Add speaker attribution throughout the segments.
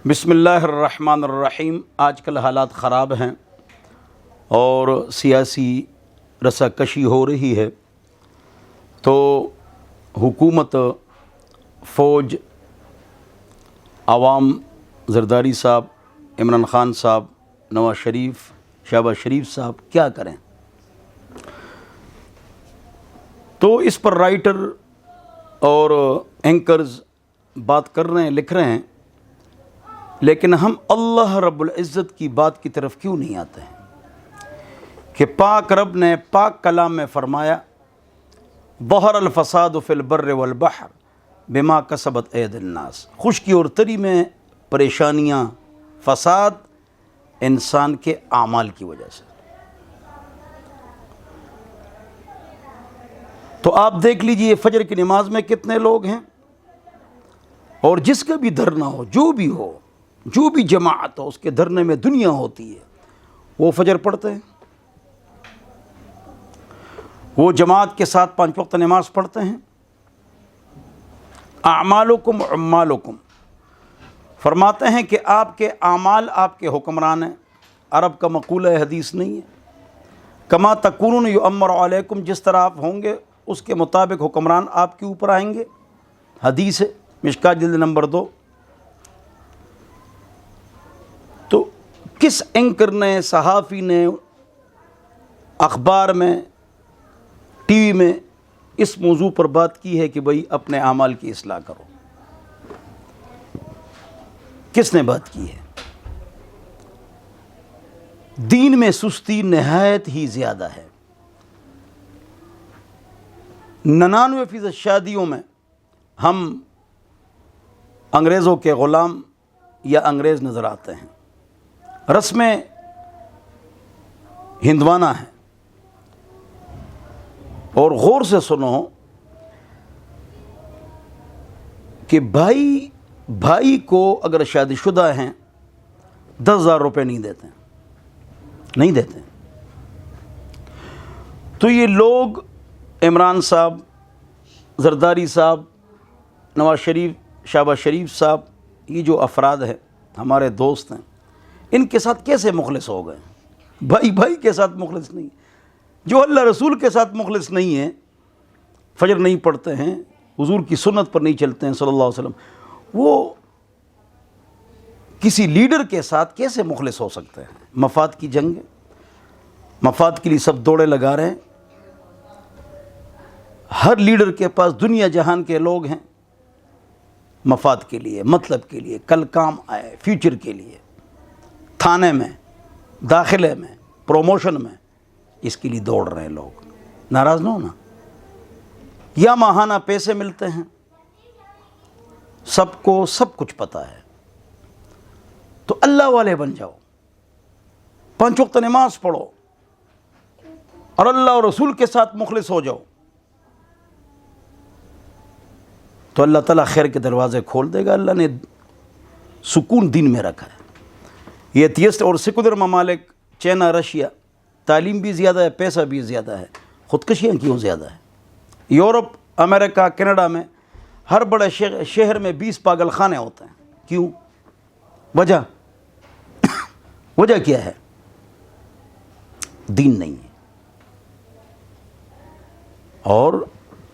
Speaker 1: بسم اللہ الرحمن الرحیم۔ آج کل حالات خراب ہیں اور سیاسی رسا کشی ہو رہی ہے، تو حکومت، فوج، عوام، زرداری صاحب، عمران خان صاحب، نواز شریف، شہباز شریف صاحب کیا کریں؟ تو اس پر رائٹر اور اینکرز بات کر رہے ہیں، لکھ رہے ہیں، لیکن ہم اللہ رب العزت کی بات کی طرف کیوں نہیں آتے ہیں کہ پاک رب نے پاک کلام میں فرمایا ظہر الفساد فی البر والبحر بما کسبت اید الناس۔ خشکی اور تری میں پریشانیاں، فساد انسان کے اعمال کی وجہ سے۔ تو آپ دیکھ لیجئے فجر کی نماز میں کتنے لوگ ہیں، اور جس کا بھی دھرنا ہو، جو بھی جماعت ہو، اس کے دھرنے میں دنیا ہوتی ہے، وہ فجر پڑھتے ہیں، وہ جماعت کے ساتھ 5 وقت نماز پڑھتے ہیں۔ اعمالکم عمالکم، فرماتے ہیں کہ آپ کے اعمال آپ کے حکمران ہیں۔ عرب کا مقولہ حدیث نہیں ہے، کما تکونون یؤمر علیکم، جس طرح آپ ہوں گے اس کے مطابق حکمران آپ کے اوپر آئیں گے۔ حدیث ہے، مشکات جلد نمبر 2۔ تو کس اینکر نے، صحافی نے، اخبار میں، ٹی وی میں اس موضوع پر بات کی ہے کہ بھئی اپنے اعمال کی اصلاح کرو؟ کس نے بات کی ہے؟ دین میں سستی نہایت ہی زیادہ ہے۔ 99% شادیوں میں ہم انگریزوں کے غلام یا انگریز نظر آتے ہیں۔ رسمیں ہندوانہ ہیں، اور غور سے سنو کہ بھائی کو اگر شادی شدہ ہیں 10,000 روپے نہیں دیتے۔ تو یہ لوگ، عمران صاحب، زرداری صاحب، نواز شریف، شہباز شریف صاحب، یہ جو افراد ہیں، ہمارے دوست ہیں، ان کے ساتھ کیسے مخلص ہو گئے؟ بھائی کے ساتھ مخلص نہیں، جو اللہ رسول کے ساتھ مخلص نہیں ہیں، فجر نہیں پڑھتے ہیں، حضور کی سنت پر نہیں چلتے ہیں صلی اللہ علیہ وسلم، وہ کسی لیڈر کے ساتھ کیسے مخلص ہو سکتے ہیں؟ مفاد کی جنگ ہے، مفاد کے لیے سب دوڑے لگا رہے ہیں۔ ہر لیڈر کے پاس دنیا جہان کے لوگ ہیں، مفاد کے لیے، مطلب کے لیے، کل کام آئے، فیوچر کے لیے، تھانے میں، داخلے میں، پروموشن میں، اس کے لیے دوڑ رہے ہیں لوگ۔ ناراض نہ ہونا، یا ماہانہ پیسے ملتے ہیں، سب کو سب کچھ پتہ ہے، تو اللہ والے بن جاؤ، 5 وقت نماز پڑھو، اور اللہ اور رسول کے ساتھ مخلص ہو جاؤ، تو اللہ تعالیٰ خیر کے دروازے کھول دے گا۔ اللہ نے سکون دین میں رکھا ہے۔ یہ ایتھیسٹ اور سیکولر ممالک، چائنا، رشیا، تعلیم بھی زیادہ ہے، پیسہ بھی زیادہ ہے، خودکشیاں کیوں زیادہ ہے؟ یورپ، امریکہ، کینیڈا میں ہر بڑے شہر میں 20 پاگل خانے ہوتے ہیں۔ کیوں؟ وجہ کیا ہے؟ دین نہیں ہے۔ اور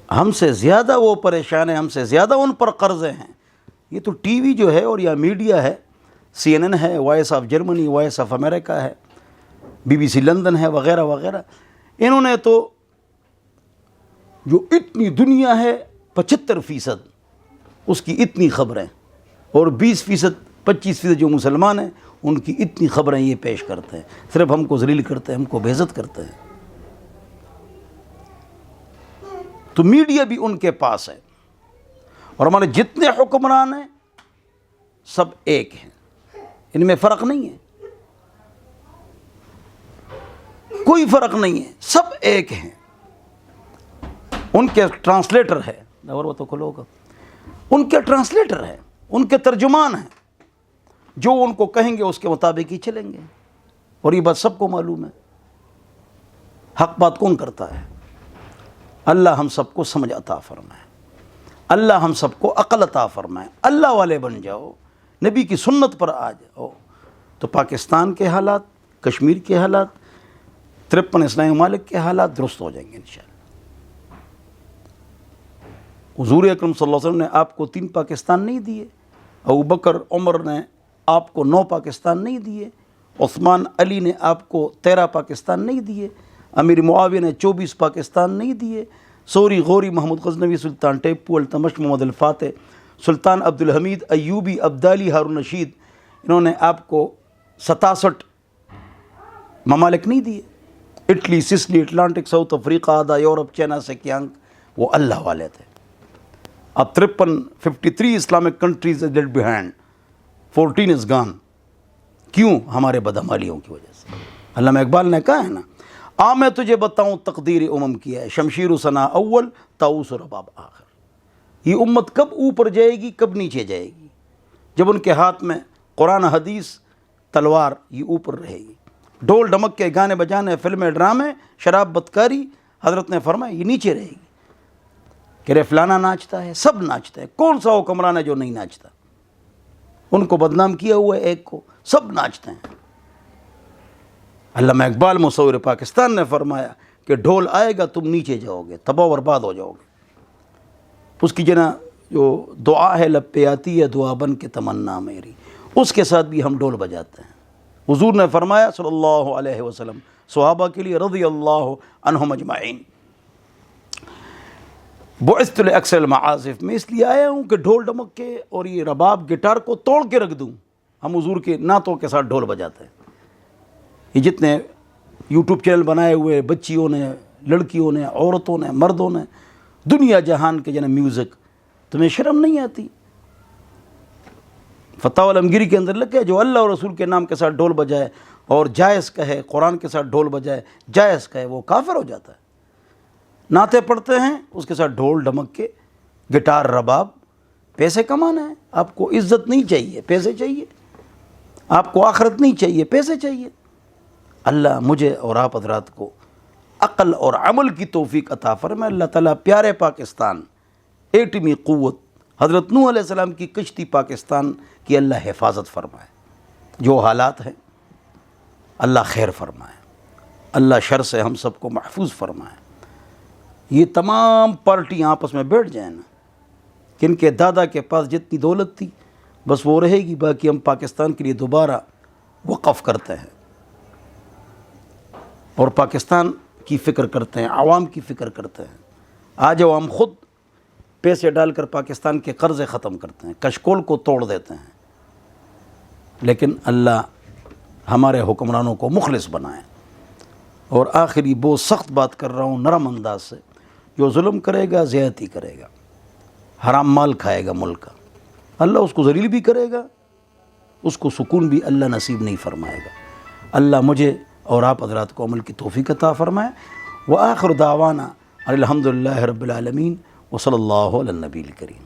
Speaker 1: ہم سے زیادہ وہ پریشان ہیں، ہم سے زیادہ ان پر قرضے ہیں۔ یہ تو ٹی وی جو ہے اور یا میڈیا ہے، CNN ہے، voice of Germany, voice of America ہے، BBC لندن ہے، وغیرہ وغیرہ، انہوں نے تو جو اتنی دنیا ہے 75% اس کی اتنی خبریں، اور 20%، 25% جو مسلمان ہیں ان کی اتنی خبریں یہ پیش کرتے ہیں، صرف ہم کو ذلیل کرتے ہیں، ہم کو بے عزت کرتے ہیں۔ تو میڈیا بھی ان کے پاس ہے، اور ہمارے جتنے حکمران ہیں سب ایک ہیں، ان میں فرق نہیں ہے، کوئی فرق نہیں ہے، سب ایک ہیں۔ ان کے ٹرانسلیٹر ہے، وہ تو کھلو گا، ان کے ٹرانسلیٹر ہے، ان کے ترجمان ہیں، جو ان کو کہیں گے اس کے مطابق ہی چلیں گے، اور یہ بات سب کو معلوم ہے۔ حق بات کون کرتا ہے؟ اللہ ہم سب کو سمجھ عطا فرمائے، اللہ ہم سب کو عقل عطا فرمائے۔ اللہ والے بن جاؤ، نبی کی سنت پر آ جاؤ تو پاکستان کے حالات، کشمیر کے حالات، 53 اسلامی ممالک کے حالات درست ہو جائیں گے انشاءاللہ۔ حضور اکرم صلی اللہ علیہ وسلم نے آپ کو 3 پاکستان نہیں دیے، ابوبکر عمر نے آپ کو 9 پاکستان نہیں دیے، عثمان علی نے آپ کو 13 پاکستان نہیں دیے، امیر معاویہ نے 24 پاکستان نہیں دیے، سوری غوری محمود غزنوی، سلطان ٹیپو، التمش محمد الفاتح، سلطان عبدالحمید ایوبی، عبدالی، ہارون رشید، انہوں نے آپ کو 67 ممالک نہیں دیے۔ Italy, Sicily, Atlantic, South Africa, آدھا یورپ، چائنا سے کیانگ، وہ اللہ والے تھے۔ اب 53 اسلامک کنٹریز لیٹ بیہائنڈ، 14 از گان۔ کیوں؟ ہمارے بدعمالیوں کی وجہ سے۔ علامہ اقبال نے کہا ہے نا، میں تجھے بتاؤں تقدیر امم کی ہے، شمشیر و ثنا اول، طاؤس و رباب آخر۔ یہ امت کب اوپر جائے گی، کب نیچے جائے گی؟ جب ان کے ہاتھ میں قرآن، حدیث، تلوار، یہ اوپر رہے گی۔ ڈھول ڈھمک کے گانے بجانے، فلمیں، ڈرامے، شراب، بدکاری، حضرت نے فرمایا یہ نیچے رہے گی۔ کہ رے فلانا ناچتا ہے، سب ناچتے ہیں، کون سا حکمران ہے جو نہیں ناچتا؟ ان کو بدنام کیا ہوا ہے ایک کو، سب ناچتے ہیں۔ علامہ اقبال مصور پاکستان نے فرمایا کہ ڈھول آئے گا تم نیچے جاؤ گے، تباہ و برباد ہو جاؤ گے۔ اس کی جنا جو دعا ہے لب پہ آتی ہے دعا بن کے تمنا میری، اس کے ساتھ بھی ہم ڈھول بجاتے ہیں۔ حضور نے فرمایا صلی اللہ علیہ وسلم صحابہ کے لیے رضی اللہ عنہم اجمعین، بعثت لاکثر المعازف، میں اس لیے آیا ہوں کہ ڈھول ڈمک کے اور یہ رباب گٹار کو توڑ کے رکھ دوں۔ ہم حضور کے نعتوں کے ساتھ ڈھول بجاتے ہیں۔ یہ جتنے یوٹیوب چینل بنائے ہوئے بچیوں نے، لڑکیوں نے، عورتوں نے، مردوں نے، دنیا جہان کے جنہیں میوزک، تمہیں شرم نہیں آتی؟ فتح عالمگیری کے اندر لگے جو اللہ اور رسول کے نام کے ساتھ ڈھول بجائے اور جائز کہے، قرآن کے ساتھ ڈھول بجائے، جائز کہے، وہ کافر ہو جاتا ہے۔ نعتیں پڑھتے ہیں، اس کے ساتھ ڈھول ڈھمک کے، گٹار، رباب، پیسے کمانا ہے۔ آپ کو عزت نہیں چاہیے، پیسے چاہیے۔ آپ کو آخرت نہیں چاہیے، پیسے چاہیے۔ اللہ مجھے اور آپ حضرات کو عقل اور عمل کی توفیق عطا فرمائے۔ اللہ تعالیٰ پیارے پاکستان، ایٹمی قوت، حضرت نوح علیہ السلام کی کشتی پاکستان کی اللہ حفاظت فرمائے۔ جو حالات ہیں اللہ خیر فرمائے، اللہ شر سے ہم سب کو محفوظ فرمائے۔ یہ تمام پارٹیاں آپس میں بیٹھ جائیں نا کہ ان کے دادا کے پاس جتنی دولت تھی بس وہ رہے گی، باقی ہم پاکستان کے لیے دوبارہ وقف کرتے ہیں اور پاکستان کی فکر کرتے ہیں، عوام کی فکر کرتے ہیں۔ آج ہم خود پیسے ڈال کر پاکستان کے قرضے ختم کرتے ہیں، کشکول کو توڑ دیتے ہیں، لیکن اللہ ہمارے حکمرانوں کو مخلص بنائے۔ اور آخری بہت سخت بات کر رہا ہوں نرم انداز سے، جو ظلم کرے گا، زیادتی کرے گا، حرام مال کھائے گا ملک کا، اللہ اس کو ذلیل بھی کرے گا، اس کو سکون بھی اللہ نصیب نہیں فرمائے گا۔ اللہ مجھے اور آپ حضرات کو عمل کی توفیق عطا فرمائے۔ وآخر دعوانا الحمدللہ رب العالمین وصلی اللہ علی النبی الکریم۔